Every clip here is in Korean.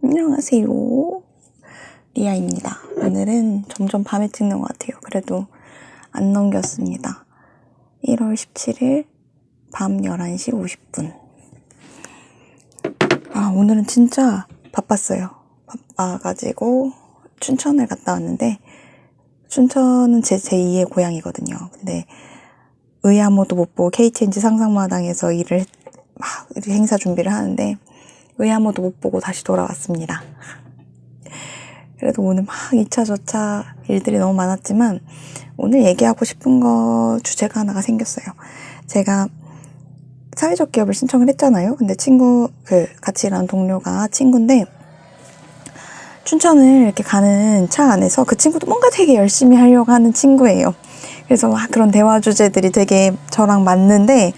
안녕하세요. 리아입니다. 오늘은 점점 밤에 찍는 것 같아요. 그래도 안 넘겼습니다. 1월 17일 밤 11시 50분. 오늘은 진짜 바빴어요. 바빠가지고 춘천을 갔다 왔는데, 춘천은 제 제2의 고향이거든요. 근데 의아모도 못 보고 KTNG 상상마당에서 행사 준비를 하는데 의아모도 못 보고 다시 돌아왔습니다. 그래도 오늘 막 2차 저차 일들이 너무 많았지만 오늘 얘기하고 싶은 주제가 하나가 생겼어요. 제가 사회적 기업을 신청을 했잖아요. 근데 같이 일하는 동료가 친구인데, 춘천을 이렇게 가는 차 안에서 그 친구도 뭔가 되게 열심히 하려고 하는 친구예요. 그래서 막 그런 대화 주제들이 되게 저랑 맞는데,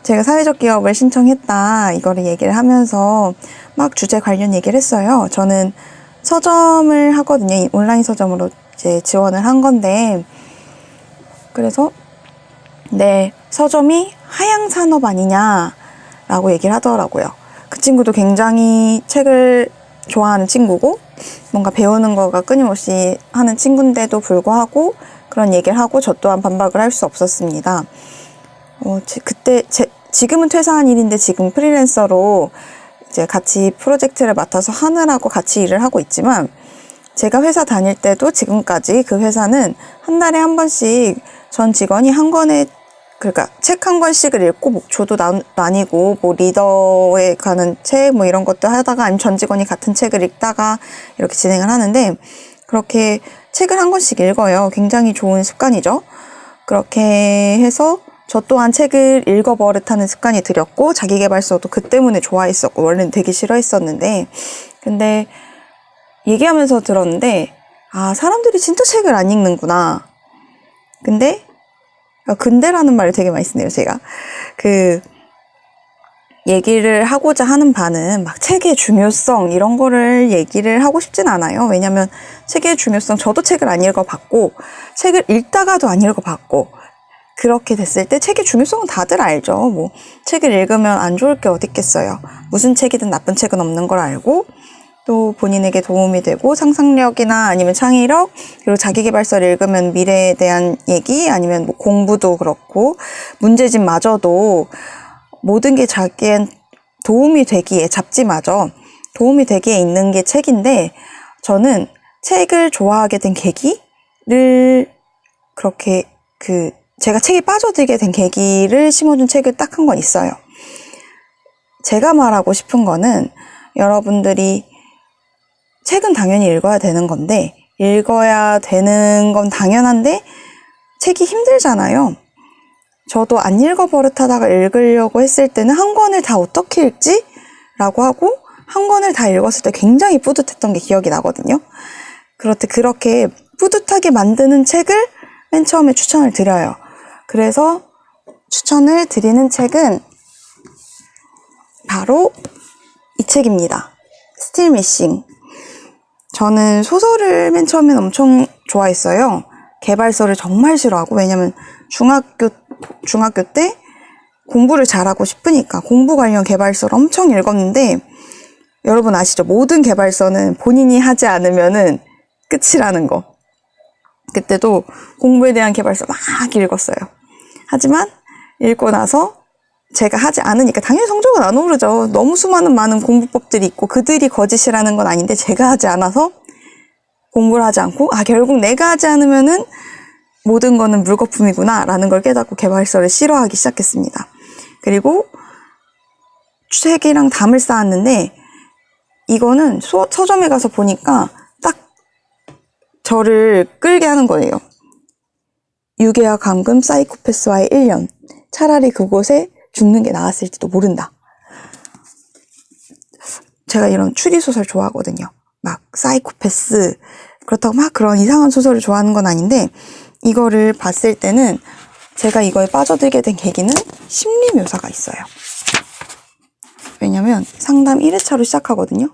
제가 사회적 기업을 신청했다 이거를 얘기를 하면서 막 주제 관련 얘기를 했어요. 저는 서점을 하거든요. 온라인 서점으로 이제 지원을 한 건데, 그래서 네, 서점이 하향 산업 아니냐라고 얘기를 하더라고요. 그 친구도 굉장히 책을 좋아하는 친구고 뭔가 배우는 거가 끊임없이 하는 친구인데도 불구하고 그런 얘기를 하고 저 또한 반박을 할 수 없었습니다. 지금은 퇴사한 일인데 지금 프리랜서로 이제 같이 프로젝트를 맡아서 하느라고 같이 일을 하고 있지만, 제가 회사 다닐 때도 지금까지 그 회사는 한 달에 한 번씩 전 직원이 책 한 권씩을 읽고 목초도 나뉘고 리더에 가는 책 이런 것도 하다가, 아니면 전 직원이 같은 책을 읽다가 이렇게 진행을 하는데, 그렇게 책을 한 권씩 읽어요. 굉장히 좋은 습관이죠. 그렇게 해서 저 또한 책을 읽어버릇하는 습관이 들였고, 자기계발서도 그 때문에 좋아했었고, 원래는 되게 싫어했었는데, 근데 얘기하면서 들었는데, 사람들이 진짜 책을 안 읽는구나. 근데라는 말을 되게 많이 쓰네요, 제가. 얘기를 하고자 하는 바는 막 책의 중요성 이런 거를 얘기를 하고 싶진 않아요. 왜냐면 책의 중요성, 저도 책을 안 읽어봤고, 책을 읽다가도 안 읽어봤고, 그렇게 됐을 때 책의 중요성은 다들 알죠. 책을 읽으면 안 좋을 게 어디 있겠어요. 무슨 책이든 나쁜 책은 없는 걸 알고, 또 본인에게 도움이 되고 상상력이나 아니면 창의력, 그리고 자기계발서를 읽으면 미래에 대한 얘기, 아니면 공부도 그렇고 문제집마저도 모든 게 자기엔 도움이 되기에, 잡지마저 도움이 되기에 있는 게 책인데, 저는 책을 좋아하게 된 계기를 제가 책에 빠져들게 된 계기를 심어준 책을 딱 한 권 있어요. 제가 말하고 싶은 거는, 여러분들이 책은 당연히 읽어야 되는 건데, 읽어야 되는 건 당연한데 책이 힘들잖아요. 저도 안 읽어버릇하다가 읽으려고 했을 때는 한 권을 다 어떻게 읽지? 라고 하고 한 권을 다 읽었을 때 굉장히 뿌듯했던 게 기억이 나거든요. 그렇게 뿌듯하게 만드는 책을 맨 처음에 추천을 드려요. 그래서 추천을 드리는 책은 바로 이 책입니다. Still Missing. 저는 소설을 맨 처음엔 엄청 좋아했어요. 계발서를 정말 싫어하고, 왜냐면 중학교 때 공부를 잘하고 싶으니까 공부 관련 계발서를 엄청 읽었는데, 여러분 아시죠? 모든 계발서는 본인이 하지 않으면은 끝이라는 거. 그때도 공부에 대한 계발서 막 읽었어요. 하지만 읽고 나서 제가 하지 않으니까 당연히 성적은 안 오르죠. 너무 많은 공부법들이 있고 그들이 거짓이라는 건 아닌데, 제가 하지 않아서 공부를 하지 않고 결국 내가 하지 않으면은 모든 거는 물거품이구나 라는 걸 깨닫고 계발서를 싫어하기 시작했습니다. 그리고 책이랑 담을 쌓았는데, 이거는 서점에 가서 보니까 딱 저를 끌게 하는 거예요. 유괴와 감금 사이코패스와의 1년. 차라리 그곳에 죽는 게 나았을지도 모른다. 제가 이런 추리소설 좋아하거든요. 막 사이코패스, 그렇다고 막 그런 이상한 소설을 좋아하는 건 아닌데, 이거를 봤을 때는 제가 이거에 빠져들게 된 계기는 심리 묘사가 있어요. 왜냐면 상담 1회차로 시작하거든요.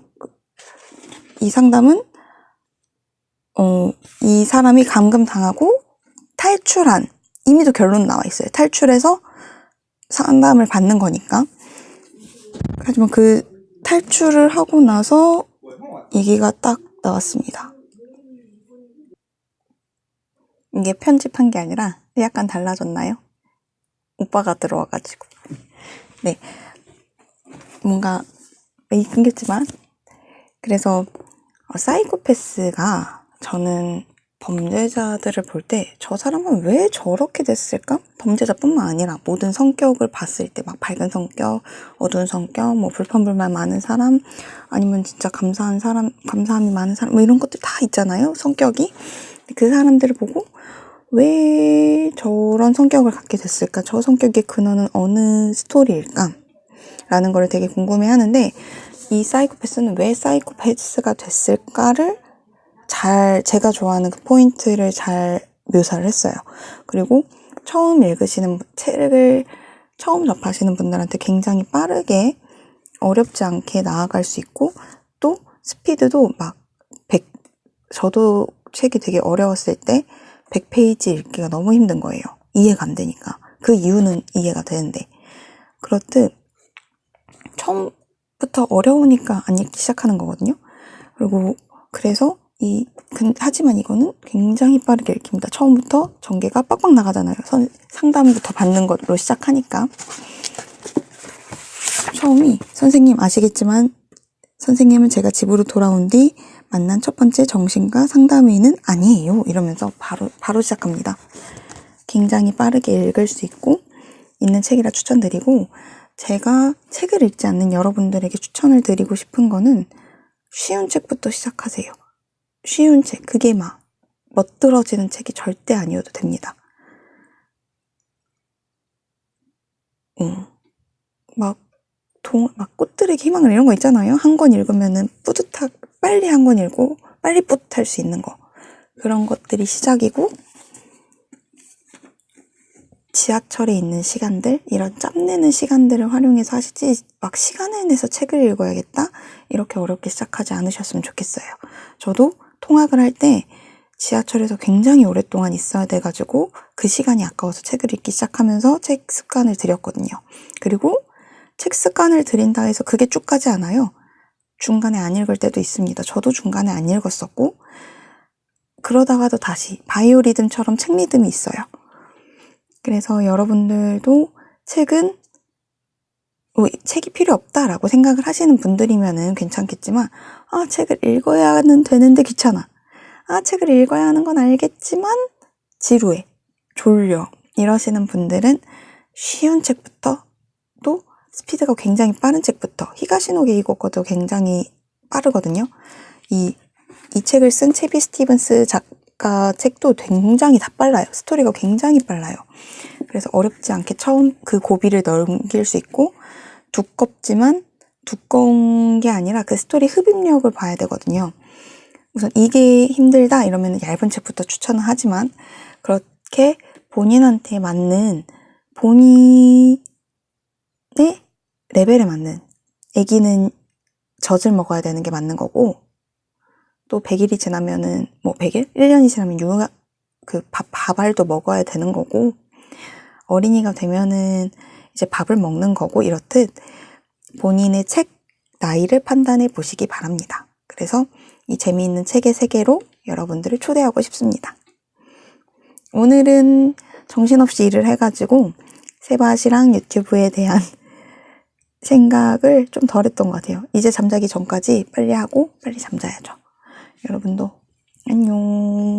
이 상담은 이 사람이 감금당하고 탈출한, 이미도 결론 나와 있어요. 탈출해서 상담을 받는 거니까. 하지만 그 탈출을 하고 나서 얘기가 딱 나왔습니다. 이게 편집한 게 아니라 약간 달라졌나요? 오빠가 들어와가지고. 네. 뭔가 끊겼지만 그래서 사이코패스가 저는 범죄자들을 볼 때 저 사람은 왜 저렇게 됐을까? 범죄자뿐만 아니라 모든 성격을 봤을 때 막 밝은 성격, 어두운 성격, 뭐 불평불만 많은 사람, 아니면 진짜 감사한 사람, 감사함이 많은 사람, 뭐 이런 것들 다 있잖아요, 성격이. 그 사람들을 보고 왜 저런 성격을 갖게 됐을까? 저 성격의 근원은 어느 스토리일까? 라는 걸 되게 궁금해 하는데, 이 사이코패스는 왜 사이코패스가 됐을까를 제가 좋아하는 그 포인트를 잘 묘사를 했어요. 그리고 처음 읽으시는, 책을 처음 접하시는 분들한테 굉장히 빠르게 어렵지 않게 나아갈 수 있고, 또 스피드도 막 저도 책이 되게 어려웠을 때 100페이지 읽기가 너무 힘든 거예요. 이해가 안 되니까. 그 이유는 이해가 되는데. 그렇듯 처음부터 어려우니까 안 읽기 시작하는 거거든요. 그리고 그래서 하지만 이거는 굉장히 빠르게 읽힙니다. 처음부터 전개가 빡빡 나가잖아요. 상담부터 받는 것으로 시작하니까. 처음이 선생님 아시겠지만 선생님은 제가 집으로 돌아온 뒤 만난 첫 번째 정신과 상담의는 아니에요. 이러면서 바로 시작합니다. 굉장히 빠르게 읽을 수 있는 책이라 추천드리고, 제가 책을 읽지 않는 여러분들에게 추천을 드리고 싶은 거는 쉬운 책부터 시작하세요. 쉬운 책, 그게 막 멋들어지는 책이 절대 아니어도 됩니다. 막 꽃들에게 희망을 이런 거 있잖아요. 한 권 읽으면은 빨리 한 권 읽고 빨리 뿌듯할 수 있는 거. 그런 것들이 시작이고, 지하철에 있는 시간들, 이런 짬내는 시간들을 활용해서 하시지, 막 시간을 내서 책을 읽어야겠다? 이렇게 어렵게 시작하지 않으셨으면 좋겠어요. 저도 통학을 할 때 지하철에서 굉장히 오랫동안 있어야 돼가지고 그 시간이 아까워서 책을 읽기 시작하면서 책 습관을 들였거든요. 그리고 책 습관을 들인다 해서 그게 쭉 가지 않아요. 중간에 안 읽을 때도 있습니다. 저도 중간에 안 읽었었고, 그러다가도 다시 바이오리듬처럼 책 리듬이 있어요. 그래서 여러분들도 책이 필요 없다라고 생각을 하시는 분들이면은 괜찮겠지만, 책을 읽어야는 되는데 귀찮아. 책을 읽어야 하는 건 알겠지만 지루해, 졸려 이러시는 분들은 쉬운 책부터, 또 스피드가 굉장히 빠른 책부터, 히가시노 게이고코도 굉장히 빠르거든요. 이 책을 쓴 채비 스티븐스 작가 책도 굉장히 다 빨라요. 스토리가 굉장히 빨라요. 그래서 어렵지 않게 처음 그 고비를 넘길 수 있고, 두껍지만 두꺼운 게 아니라 그 스토리 흡입력을 봐야 되거든요. 우선 이게 힘들다 이러면 얇은 책부터 추천을 하지만, 그렇게 본인한테 맞는, 본인의 레벨에 맞는, 애기는 젖을 먹어야 되는 게 맞는 거고, 또 100일이 지나면은 100일? 1년이 지나면 밥알도 먹어야 되는 거고, 어린이가 되면은 이제 밥을 먹는 거고, 이렇듯 본인의 책 나이를 판단해 보시기 바랍니다. 그래서 이 재미있는 책의 세계로 여러분들을 초대하고 싶습니다. 오늘은 정신없이 일을 해가지고 세바시랑 유튜브에 대한 생각을 좀 덜 했던 것 같아요. 이제 잠자기 전까지 빨리 하고 빨리 잠자야죠. 여러분도 안녕.